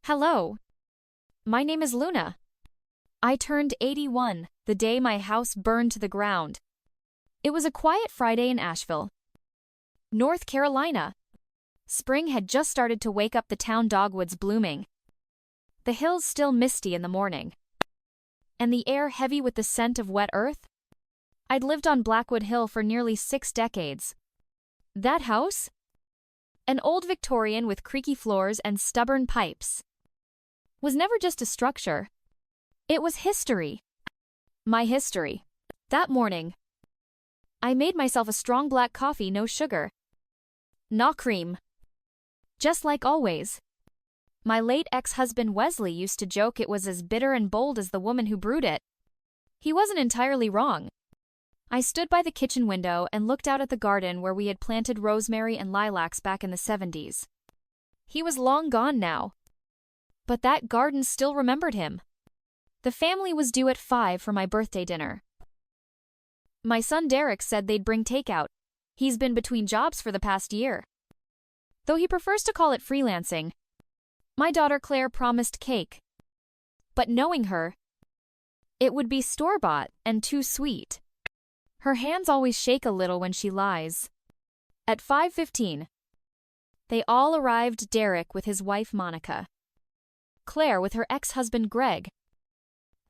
Hello, my name is Luna. I turned 81 the day my house burned to the ground. It was a quiet Friday in Asheville, North Carolina. Spring had just started to wake up, the town dogwoods blooming, the hills still misty in the morning, and the air heavy with the scent of wet earth. I'd lived on Blackwood Hill for nearly 6 decades. That house? An old Victorian with creaky floors and stubborn pipes, was never just a structure. It was history. My history. That morning, I made myself a strong black coffee, no sugar, no cream. Just like always. My late ex-husband Wesley used to joke it was as bitter and bold as the woman who brewed it. He wasn't entirely wrong. I stood by the kitchen window and looked out at the garden where we had planted rosemary and lilacs back in the 70s. He was long gone now, but that garden still remembered him. The family was due at 5 for my birthday dinner. My son Derek said they'd bring takeout. He's been between jobs for the past year, though he prefers to call it freelancing. My daughter Claire promised cake, but knowing her, it would be store-bought and too sweet. Her hands always shake a little when she lies. At 5:15, they all arrived, Derek with his wife Monica, Claire with her ex-husband Greg,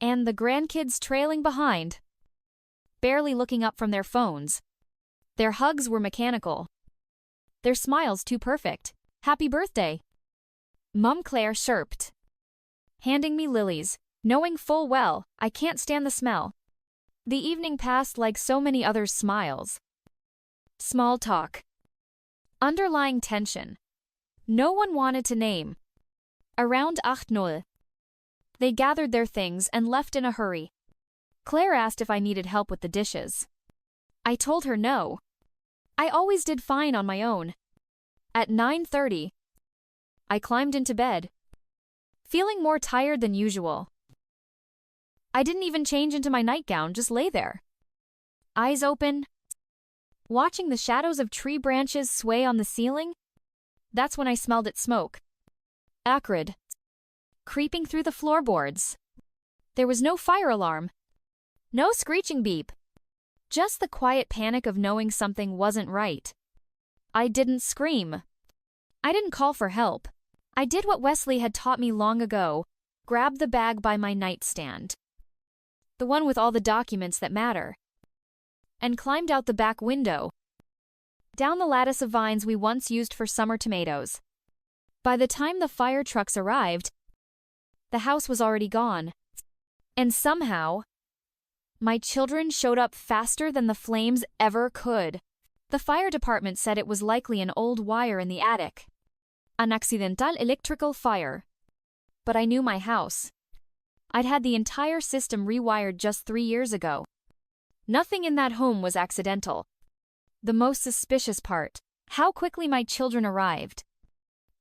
and the grandkids trailing behind, barely looking up from their phones. Their hugs were mechanical, their smiles too perfect. Happy birthday, Mum, Claire chirped, handing me lilies, knowing full well I can't stand the smell. The evening passed like so many others' smiles. Small talk. Underlying tension. No one wanted to name. Around 8:00, they gathered their things and left in a hurry. Claire asked if I needed help with the dishes. I told her no. I always did fine on my own. At 9:30, I climbed into bed, feeling more tired than usual. I didn't even change into my nightgown, just lay there, eyes open, watching the shadows of tree branches sway on the ceiling. That's when I smelled it, smoke. Acrid. Creeping through the floorboards. There was no fire alarm, no screeching beep, just the quiet panic of knowing something wasn't right. I didn't scream. I didn't call for help. I did what Wesley had taught me long ago, grabbed the bag by my nightstand, the one with all the documents that matter, and climbed out the back window, down the lattice of vines we once used for summer tomatoes. By the time the fire trucks arrived, the house was already gone. And somehow, my children showed up faster than the flames ever could. The fire department said it was likely an old wire in the attic, an accidental electrical fire. But I knew my house. I'd had the entire system rewired just 3 years ago. Nothing in that home was accidental. The most suspicious part, how quickly my children arrived.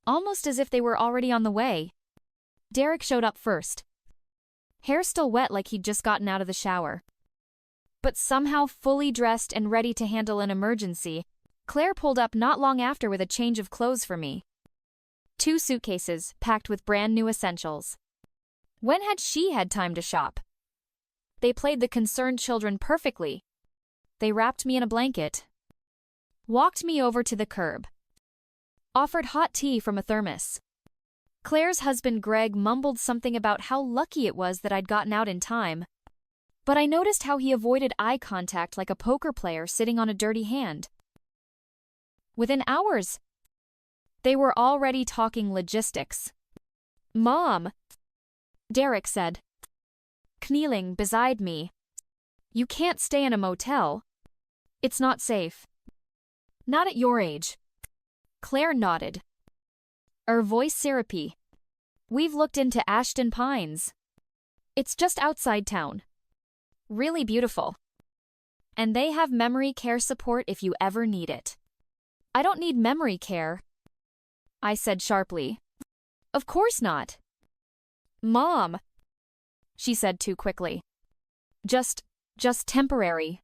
Almost as if they were already on the way. Derek showed up first, hair still wet like he'd just gotten out of the shower, but somehow fully dressed and ready to handle an emergency. Claire pulled up not long after with a change of clothes for me. 2 suitcases packed with brand new essentials. When had she had time to shop? They played the concerned children perfectly. They wrapped me in a blanket, walked me over to the curb, offered hot tea from a thermos. Claire's husband Greg mumbled something about how lucky it was that I'd gotten out in time, but I noticed how he avoided eye contact like a poker player sitting on a dirty hand. Within hours, they were already talking logistics. "Mom," Derek said, kneeling beside me, "you can't stay in a motel. It's not safe. Not at your age." Claire nodded, her voice syrupy. "We've looked into Ashton Pines. It's just outside town. Really beautiful. And they have memory care support if you ever need it." "I don't need memory care," I said sharply. "Of course not." "Mom," she said too quickly. Just temporary.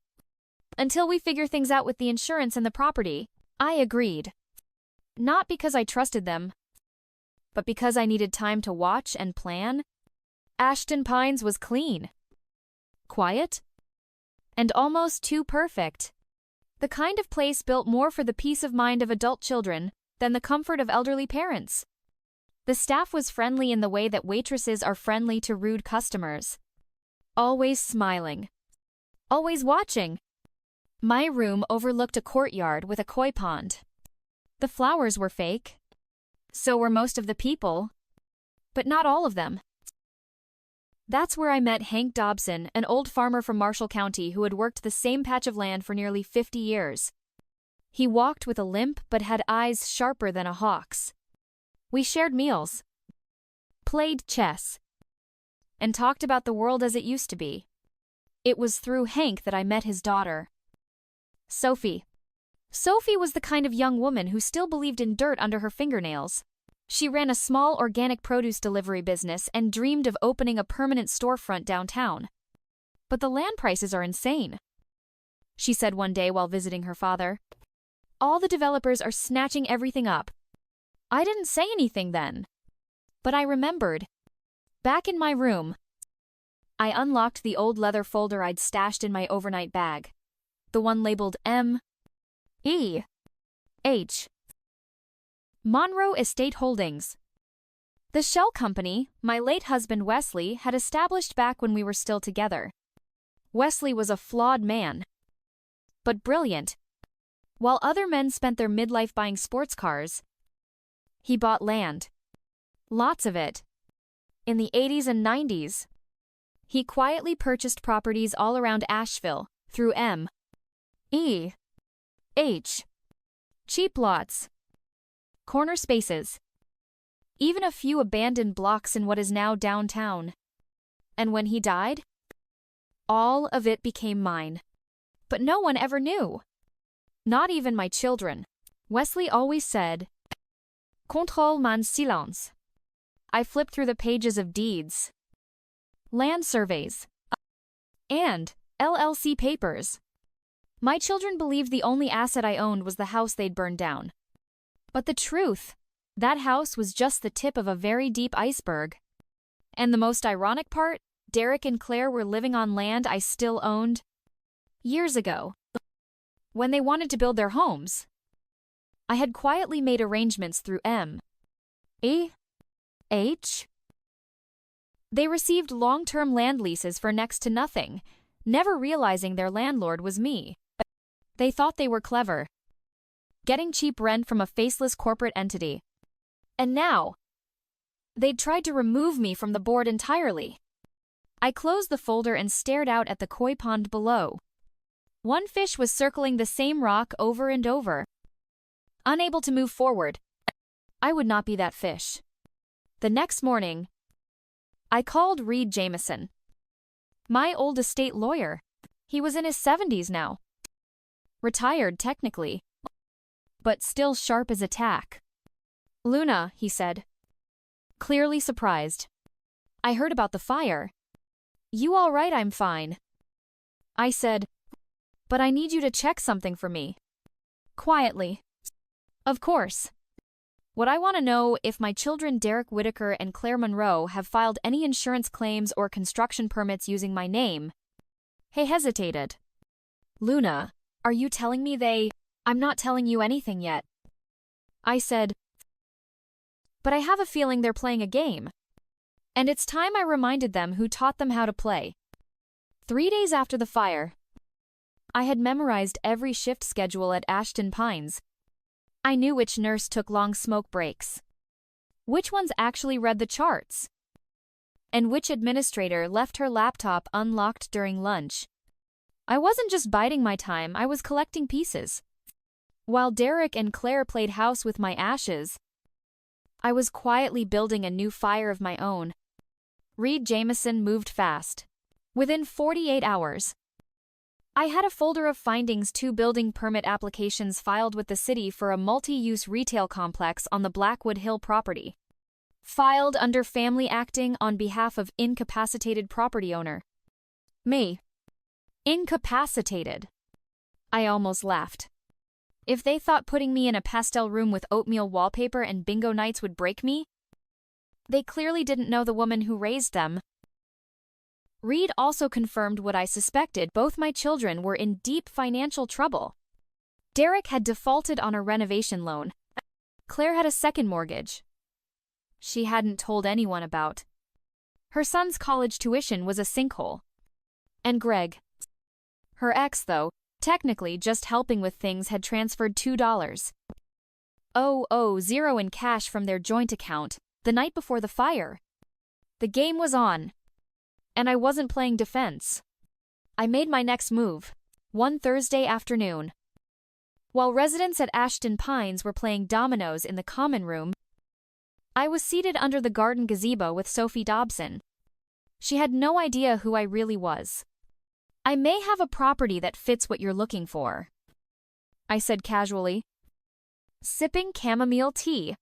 Until we figure things out with the insurance and the property." I agreed. Not because I trusted them, but because I needed time to watch and plan, Ashton Pines was clean, quiet, and almost too perfect. The kind of place built more for the peace of mind of adult children than the comfort of elderly parents. The staff was friendly in the way that waitresses are friendly to rude customers. Always smiling. Always watching. My room overlooked a courtyard with a koi pond. The flowers were fake. So were most of the people. But not all of them. That's where I met Hank Dobson, an old farmer from Marshall County who had worked the same patch of land for nearly 50 years. He walked with a limp but had eyes sharper than a hawk's. We shared meals, played chess, and talked about the world as it used to be. It was through Hank that I met his daughter, Sophie. Sophie was the kind of young woman who still believed in dirt under her fingernails. She ran a small organic produce delivery business and dreamed of opening a permanent storefront downtown. But the land prices are insane, she said one day while visiting her father. All the developers are snatching everything up. I didn't say anything then. But I remembered. Back in my room, I unlocked the old leather folder I'd stashed in my overnight bag. The one labeled M.E.H. Monroe Estate Holdings. The shell company my late husband Wesley had established back when we were still together. Wesley was a flawed man, but brilliant. While other men spent their midlife buying sports cars, he bought land. Lots of it. In the 80s and 90s. He quietly purchased properties all around Asheville through M.E.H. Cheap lots. Corner spaces. Even a few abandoned blocks in what is now downtown. And when he died, all of it became mine. But no one ever knew. Not even my children. Wesley always said, "Contrôle mon silence." I flipped through the pages of deeds, land surveys, and LLC papers. My children believed the only asset I owned was the house they'd burned down. But the truth, that house was just the tip of a very deep iceberg. And the most ironic part, Derek and Claire were living on land I still owned years ago, when they wanted to build their homes. I had quietly made arrangements through M.E.H. They received long-term land leases for next to nothing, never realizing their landlord was me. They thought they were clever, getting cheap rent from a faceless corporate entity. And now, they'd tried to remove me from the board entirely. I closed the folder and stared out at the koi pond below. One fish was circling the same rock over and over. Unable to move forward, I would not be that fish. The next morning, I called Reed Jameson, my old estate lawyer. He was in his 70s now. Retired technically, but still sharp as a tack. "Luna," he said, clearly surprised. "I heard about the fire." "You all right?" "I'm fine." I said, "But I need you to check something for me." Quietly. "Of course. What I want to know if my children Derek Whitaker and Claire Monroe have filed any insurance claims or construction permits using my name." He hesitated. "Luna, are you telling me they—" "I'm not telling you anything yet." I said, "But I have a feeling they're playing a game. And it's time I reminded them who taught them how to play." 3 days after the fire, I had memorized every shift schedule at Ashton Pines. I knew which nurse took long smoke breaks, which ones actually read the charts, and which administrator left her laptop unlocked during lunch. I wasn't just biding my time, I was collecting pieces. While Derek and Claire played house with my ashes, I was quietly building a new fire of my own. Reed Jameson moved fast. Within 48 hours, I had a folder of findings, 2 building permit applications filed with the city for a multi-use retail complex on the Blackwood Hill property, filed under family acting on behalf of incapacitated property owner. Me. Incapacitated. I almost laughed. If they thought putting me in a pastel room with oatmeal wallpaper and bingo nights would break me, They clearly didn't know the woman who raised them. Reed also confirmed what I suspected: both my children were in deep financial trouble. Derek had defaulted on a renovation loan. Claire had a second mortgage she hadn't told anyone about. Her son's college tuition was a sinkhole. And Greg, her ex though, technically just helping with things, had transferred $2,000 in cash from their joint account the night before the fire. The game was on, and I wasn't playing defense. I made my next move one Thursday afternoon. While residents at Ashton Pines were playing dominoes in the common room, I was seated under the garden gazebo with Sophie Dobson. She had no idea who I really was. "I may have a property that fits what you're looking for," I said casually, sipping chamomile tea.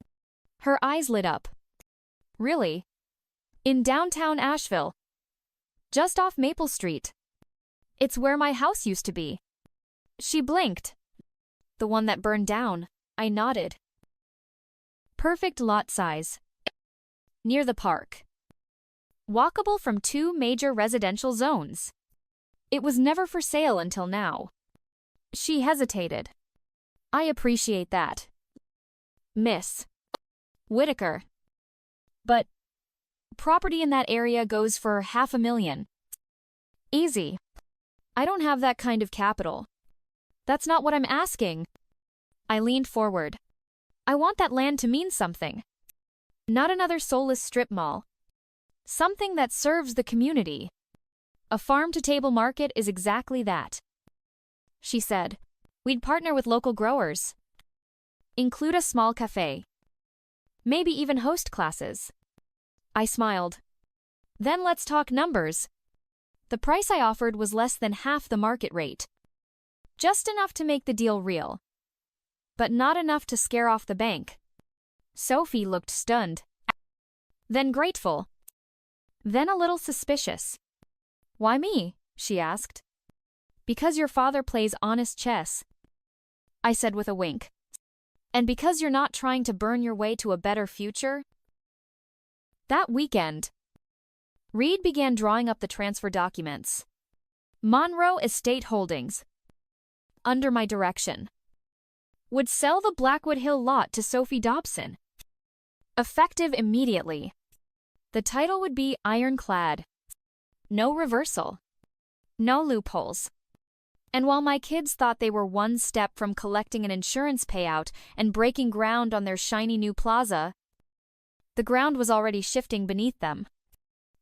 Her eyes lit up. "Really? In downtown Asheville, just off Maple Street. It's where my house used to be." She blinked. "The one that burned down," I nodded. "Perfect lot size. Near the park. Walkable from 2 major residential zones. It was never for sale until now." She hesitated. "I appreciate that, Miss Whitaker. But property in that area goes for $500,000. Easy. I don't have that kind of capital." "That's not what I'm asking." I leaned forward. "I want that land to mean something. Not another soulless strip mall. Something that serves the community. A farm-to-table market is exactly that." She said, "We'd partner with local growers. Include a small cafe. Maybe even host classes." I smiled. "Then let's talk numbers." The price I offered was less than half the market rate. Just enough to make the deal real, but not enough to scare off the bank. Sophie looked stunned, then grateful, then a little suspicious. "Why me?" she asked. "Because your father plays honest chess," I said with a wink. "And because you're not trying to burn your way to a better future." That weekend, Reed began drawing up the transfer documents. Monroe Estate Holdings, under my direction, would sell the Blackwood Hill lot to Sophie Dobson. Effective immediately. The title would be ironclad. No reversal. No loopholes. And while my kids thought they were one step from collecting an insurance payout and breaking ground on their shiny new plaza, the ground was already shifting beneath them.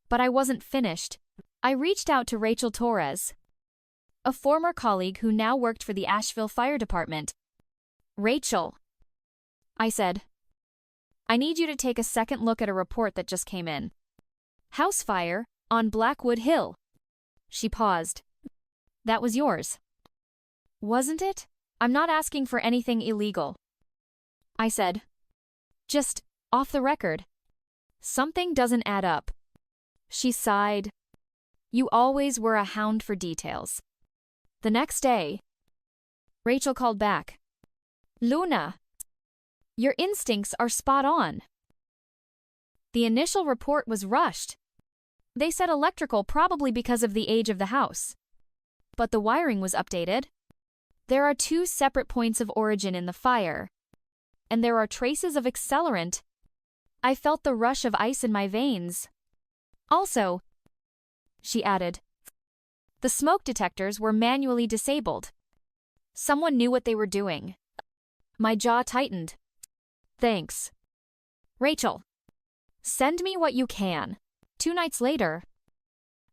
But I wasn't finished. I reached out to Rachel Torres, a former colleague who now worked for the Asheville Fire Department. "Rachel," I said, "I need you to take a second look at a report that just came in. House fire on Blackwood Hill." She paused. "That was yours, wasn't it?" "I'm not asking for anything illegal," I said. "Just off the record. Something doesn't add up." She sighed. "You always were a hound for details." The next day, Rachel called back. "Luna, your instincts are spot on." The initial report was rushed. They said electrical, probably because of the age of the house. But the wiring was updated. There are 2 separate points of origin in the fire, and there are traces of accelerant. I felt the rush of ice in my veins. "Also," she added, "the smoke detectors were manually disabled. Someone knew what they were doing." My jaw tightened. "Thanks, Rachel. Send me what you can." 2 nights later,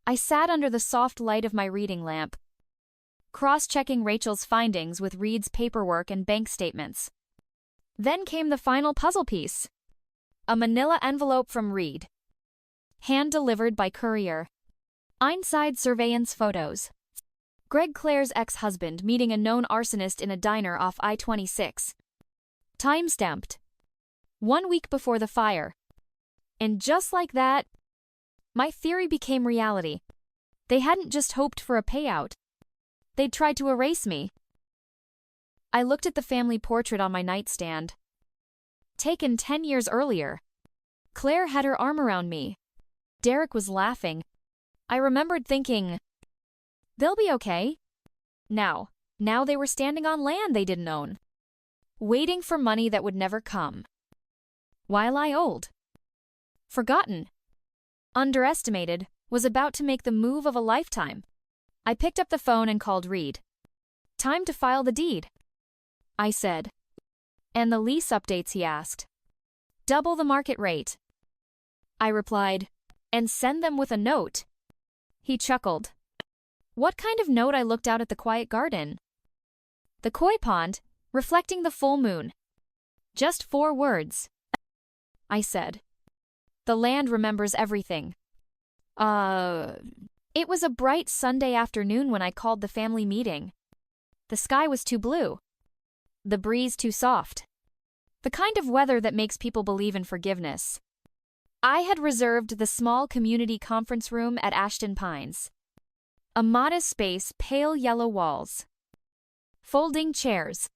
I sat under the soft light of my reading lamp, cross-checking Rachel's findings with Reed's paperwork and bank statements. Then came the final puzzle piece. A manila envelope from Reed, hand-delivered by courier. Inside, surveillance photos. Greg Claire's ex-husband meeting a known arsonist in a diner off I-26. Time-stamped. 1 week before the fire. And just like that, my theory became reality. They hadn't just hoped for a payout. They'd tried to erase me. I looked at the family portrait on my nightstand. Taken 10 years earlier. Claire had her arm around me. Derek was laughing. I remembered thinking, they'll be okay. Now they were standing on land they didn't own, waiting for money that would never come. While I old, forgotten, underestimated, was about to make the move of a lifetime. I picked up the phone and called Reed. Time to file the deed, I said. And the lease updates, he asked. Double the market rate, I replied, and send them with a note. He chuckled. What kind of note? I looked out at the quiet garden. The koi pond, reflecting the full moon. Just 4 words, I said. The land remembers everything. It was a bright Sunday afternoon when I called the family meeting. The sky was too blue. The breeze too soft. The kind of weather that makes people believe in forgiveness. I had reserved the small community conference room at Ashton Pines. A modest space, pale yellow walls. Folding chairs.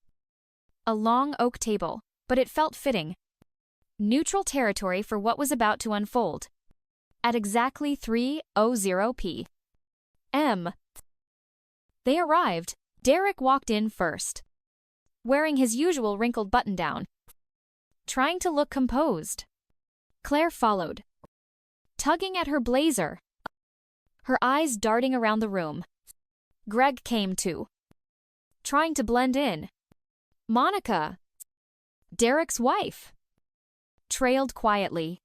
A long oak table, but it felt fitting. Neutral territory for what was about to unfold. At exactly 3:00 p.m. They arrived. Derek walked in first, wearing his usual wrinkled button-down, trying to look composed. Claire followed, tugging at her blazer, her eyes darting around the room. Greg came too, trying to blend in. Monica, Derek's wife, trailed quietly.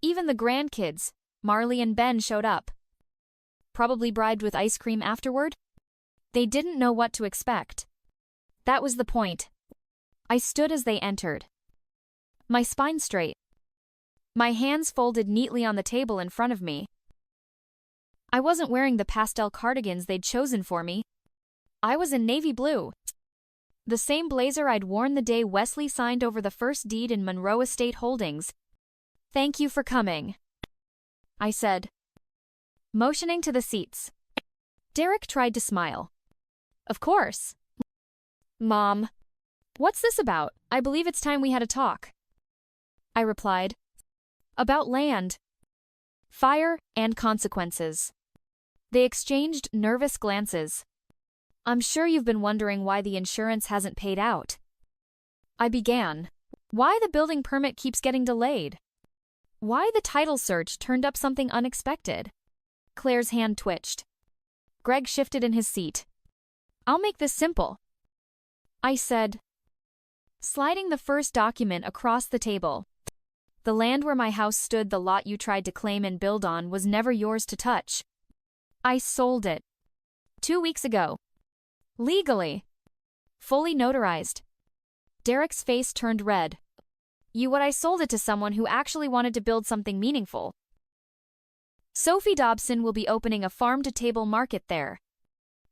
Even the grandkids, Marley and Ben, showed up. Probably bribed with ice cream afterward? They didn't know what to expect. That was the point. I stood as they entered, my spine straight, my hands folded neatly on the table in front of me. I wasn't wearing the pastel cardigans they'd chosen for me. I was in navy blue. The same blazer I'd worn the day Wesley signed over the first deed in Monroe Estate Holdings. Thank you for coming, I said, motioning to the seats. Derek tried to smile. Of course. Mom, what's this about? I believe it's time we had a talk, I replied. About land, fire, and consequences. They exchanged nervous glances. I'm sure you've been wondering why the insurance hasn't paid out, I began. Why the building permit keeps getting delayed. Why the title search turned up something unexpected. Claire's hand twitched. Greg shifted in his seat. I'll make this simple, I said, sliding the first document across the table. The land where my house stood, the lot you tried to claim and build on, was never yours to touch. I sold it 2 weeks ago. Legally. Fully notarized. Derek's face turned red. I sold it to someone who actually wanted to build something meaningful. Sophie Dobson will be opening a farm-to-table market there.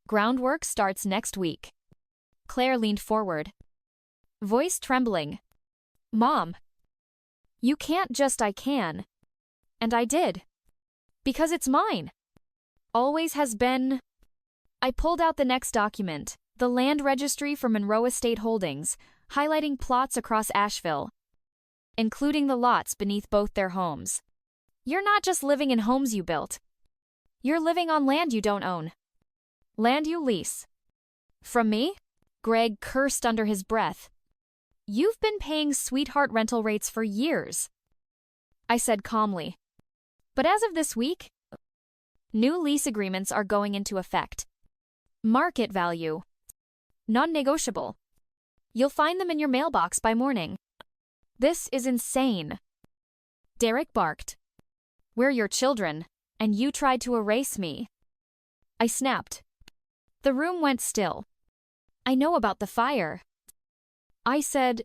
Groundwork starts next week. Claire leaned forward, voice trembling. Mom, you can't just. I can. And I did. Because it's mine. Always has been. I pulled out the next document, the land registry for Monroe Estate Holdings, highlighting plots across Asheville, including the lots beneath both their homes. You're not just living in homes you built. You're living on land you don't own. Land you lease. From me? Greg cursed under his breath. You've been paying sweetheart rental rates for years, I said calmly. But as of this week, new lease agreements are going into effect. Market value. Non-negotiable. You'll find them in your mailbox by morning. This is insane. Derek barked. We're your children, and you tried to erase me. I snapped. The room went still. I know about the fire, I said,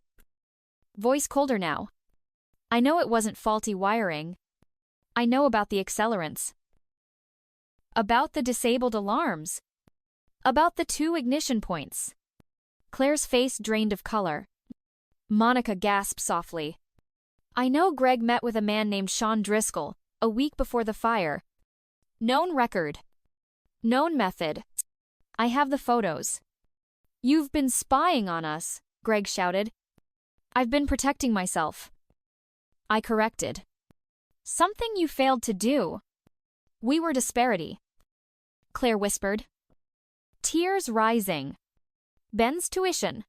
voice colder now. I know it wasn't faulty wiring. I know about the accelerants. About the disabled alarms. About the 2 ignition points. Claire's face drained of color. Monica gasped softly. I know Greg met with a man named Sean Driscoll a week before the fire. Known record. Known method. I have the photos. You've been spying on us, Greg shouted. I've been protecting myself, I corrected. Something you failed to do. We were disparity, Claire whispered. Tears rising. Ben's tuition.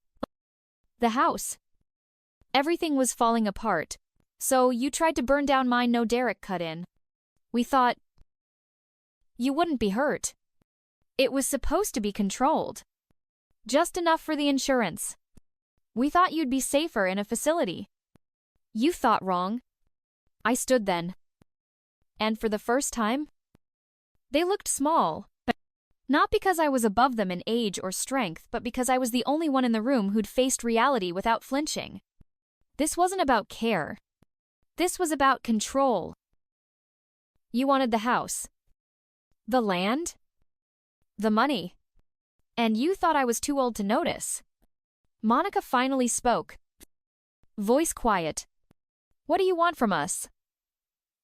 The house. Everything was falling apart, so you tried to burn down mine. No, Derek cut in. We thought you wouldn't be hurt. It was supposed to be controlled. Just enough for the insurance. We thought you'd be safer in a facility. You thought wrong. I stood then. And for the first time, they looked small. Not because I was above them in age or strength, but because I was the only one in the room who'd faced reality without flinching. This wasn't about care. This was about control. You wanted the house, the land, the money, and you thought I was too old to notice. Monica finally spoke. Voice quiet. What do you want from us?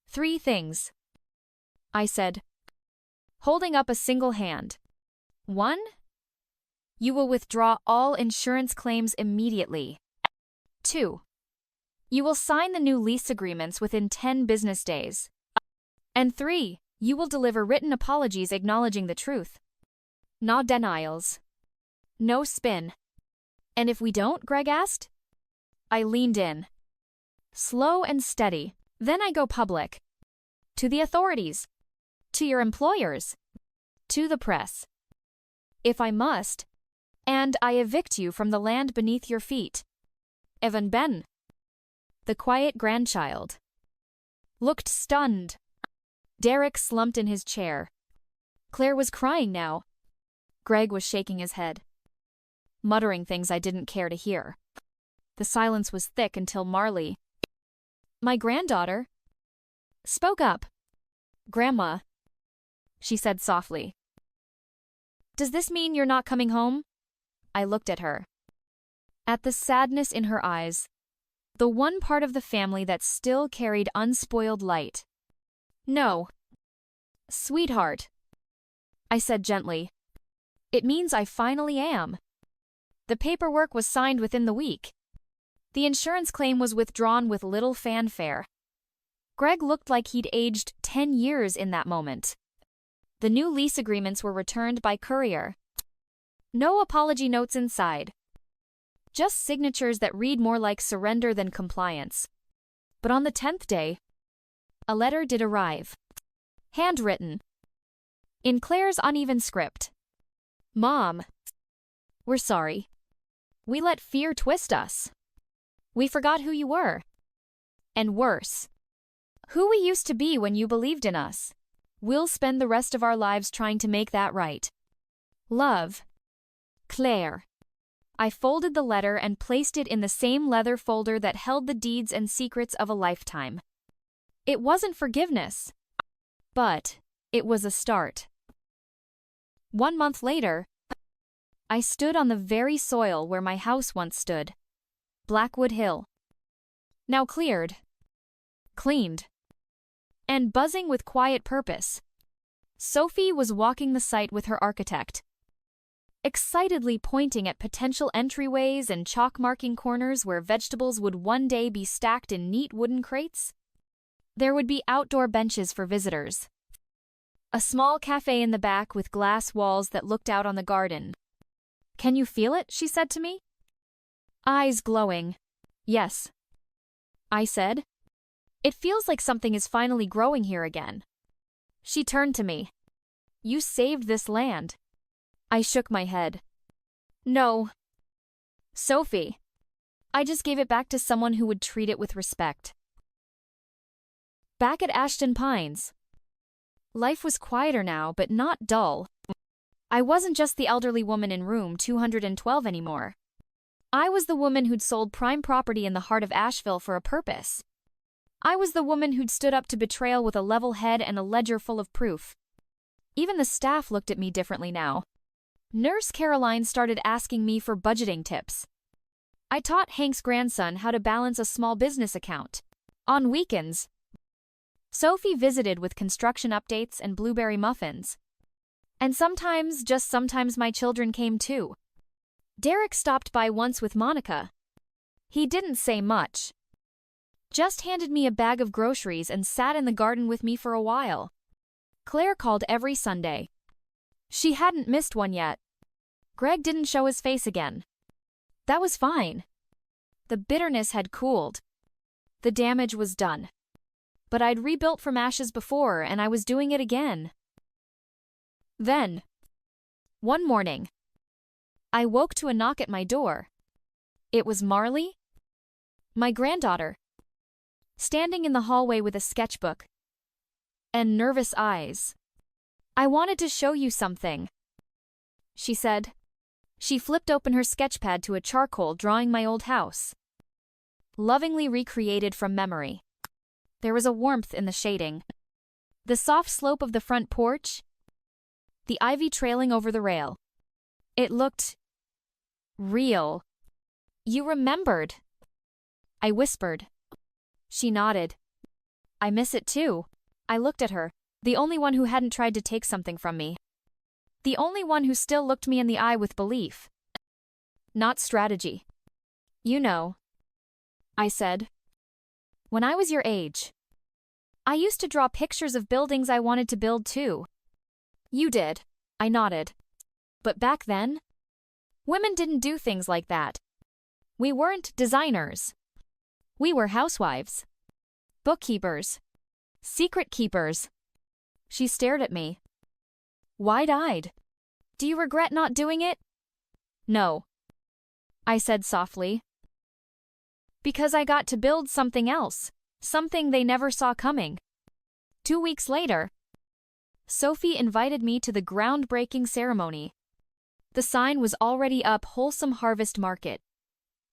3 things, I said, holding up a single hand. 1. You will withdraw all insurance claims immediately. 2. You will sign the new lease agreements within 10 business days. And 3. You will deliver written apologies acknowledging the truth. No denials. No spin. And if we don't, Greg asked? I leaned in. Slow and steady. Then I go public. To the authorities. To your employers. To the press. If I must. And I evict you from the land beneath your feet. Even Ben, the quiet grandchild, looked stunned. Derek slumped in his chair. Claire was crying now. Greg was shaking his head, muttering things I didn't care to hear. The silence was thick until Marley, my granddaughter, spoke up. Grandma, she said softly. Does this mean you're not coming home? I looked at her. At the sadness in her eyes, the one part of the family that still carried unspoiled light. No. Sweetheart, I said gently. It means I finally am. The paperwork was signed within the week. The insurance claim was withdrawn with little fanfare. Greg looked like he'd aged 10 years in that moment. The new lease agreements were returned by courier. No apology notes inside. Just signatures that read more like surrender than compliance. But on the 10th day, a letter did arrive. Handwritten. In Claire's uneven script. Mom, we're sorry. We let fear twist us. We forgot who you were. And worse, who we used to be when you believed in us. We'll spend the rest of our lives trying to make that right. Love. Claire. I folded the letter and placed it in the same leather folder that held the deeds and secrets of a lifetime. It wasn't forgiveness, but it was a start. 1 month later, I stood on the very soil where my house once stood. Blackwood Hill. Now cleared. Cleaned. And buzzing with quiet purpose. Sophie was walking the site with her architect, excitedly pointing at potential entryways and chalk-marking corners where vegetables would one day be stacked in neat wooden crates. There would be outdoor benches for visitors. A small cafe in the back with glass walls that looked out on the garden. Can you feel it? She said to me. Eyes glowing. Yes, I said. It feels like something is finally growing here again. She turned to me. You saved this land. I shook my head. No. Sophie, I just gave it back to someone who would treat it with respect. Back at Ashton Pines. Life was quieter now, but not dull. I wasn't just the elderly woman in room 212 anymore. I was the woman who'd sold prime property in the heart of Asheville for a purpose. I was the woman who'd stood up to betrayal with a level head and a ledger full of proof. Even the staff looked at me differently now. Nurse Caroline started asking me for budgeting tips. I taught Hank's grandson how to balance a small business account. On weekends, Sophie visited with construction updates and blueberry muffins. And sometimes, just sometimes, my children came too. Derek stopped by once with Monica. He didn't say much. just handed me a bag of groceries and sat in the garden with me for a while. Claire called every Sunday. She hadn't missed one yet. Greg didn't show his face again. That was fine. The bitterness had cooled. The damage was done. But I'd rebuilt from ashes before, and I was doing it again. Then, one morning, I woke to a knock at my door. It was Marley, my granddaughter, standing in the hallway with a sketchbook and nervous eyes. "I wanted to show you something," she said. She flipped open her sketchpad to a charcoal drawing my old house, lovingly recreated from memory. There was a warmth in the shading. The soft slope of the front porch, the ivy trailing over the rail. It looked real. "You remembered," I whispered. She nodded. "I miss it too." I looked at her, the only one who hadn't tried to take something from me. The only one who still looked me in the eye with belief. Not strategy. "You know," I said. "When I was your age, I used to draw pictures of buildings I wanted to build too." "You did," I nodded. "But back then, women didn't do things like that. We weren't designers. We were housewives, bookkeepers, secret keepers." She stared at me, wide-eyed. "Do you regret not doing it?" "No," I said softly. "Because I got to build something else, something they never saw coming." 2 weeks later, Sophie invited me to the groundbreaking ceremony. The sign was already up: Wholesome Harvest Market.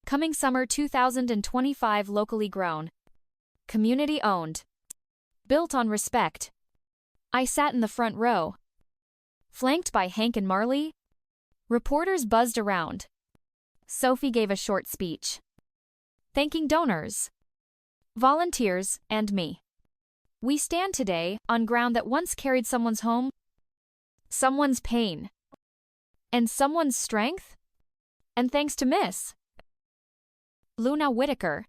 Coming summer 2025, locally grown. Community owned. Built on respect. I sat in the front row, flanked by Hank and Marley. Reporters buzzed around. Sophie gave a short speech, thanking donors, volunteers, and me. "We stand today on ground that once carried someone's home, someone's pain, and someone's strength. And thanks to Miss Luna Whitaker,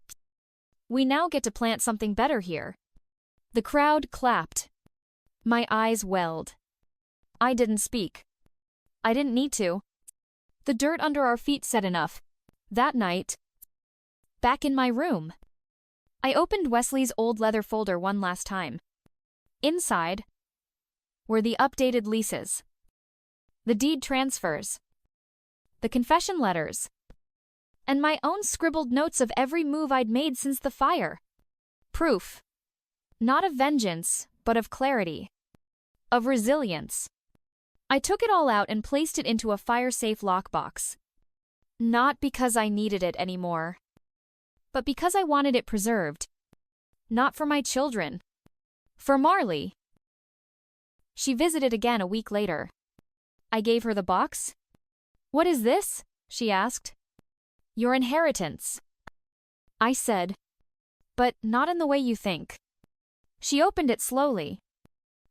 we now get to plant something better here." The crowd clapped. My eyes welled. I didn't speak. I didn't need to. The dirt under our feet said enough. That night, back in my room, I opened Wesley's old leather folder one last time. Inside were the updated leases, the deed transfers, the confession letters, and my own scribbled notes of every move I'd made since the fire. Proof, not of vengeance, but of clarity, of resilience. I took it all out and placed it into a fire-safe lockbox. Not because I needed it anymore, but because I wanted it preserved. Not for my children. For Marley. She visited again a week later. I gave her the box. "What is this?" she asked. "Your inheritance," I said. "But not in the way you think." She opened it slowly.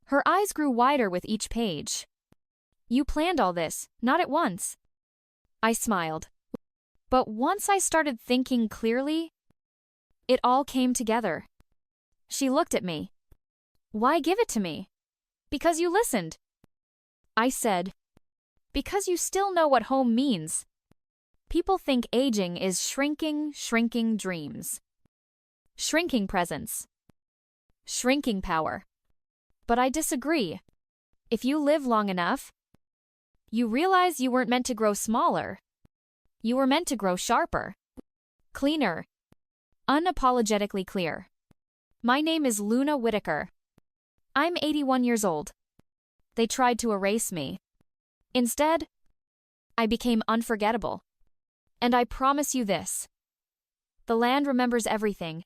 Her eyes grew wider with each page. "You planned all this, not at once." I smiled. But once I started thinking clearly, it all came together. She looked at me. "Why give it to me?" "Because you listened." I said. "Because you still know what home means." People think aging is shrinking dreams. Shrinking presence. Shrinking power. But I disagree. If you live long enough, you realize you weren't meant to grow smaller. You were meant to grow sharper. Cleaner. Unapologetically clear. My name is Luna Whitaker. I'm 81 years old. They tried to erase me. Instead, I became unforgettable. And I promise you this: the land remembers everything.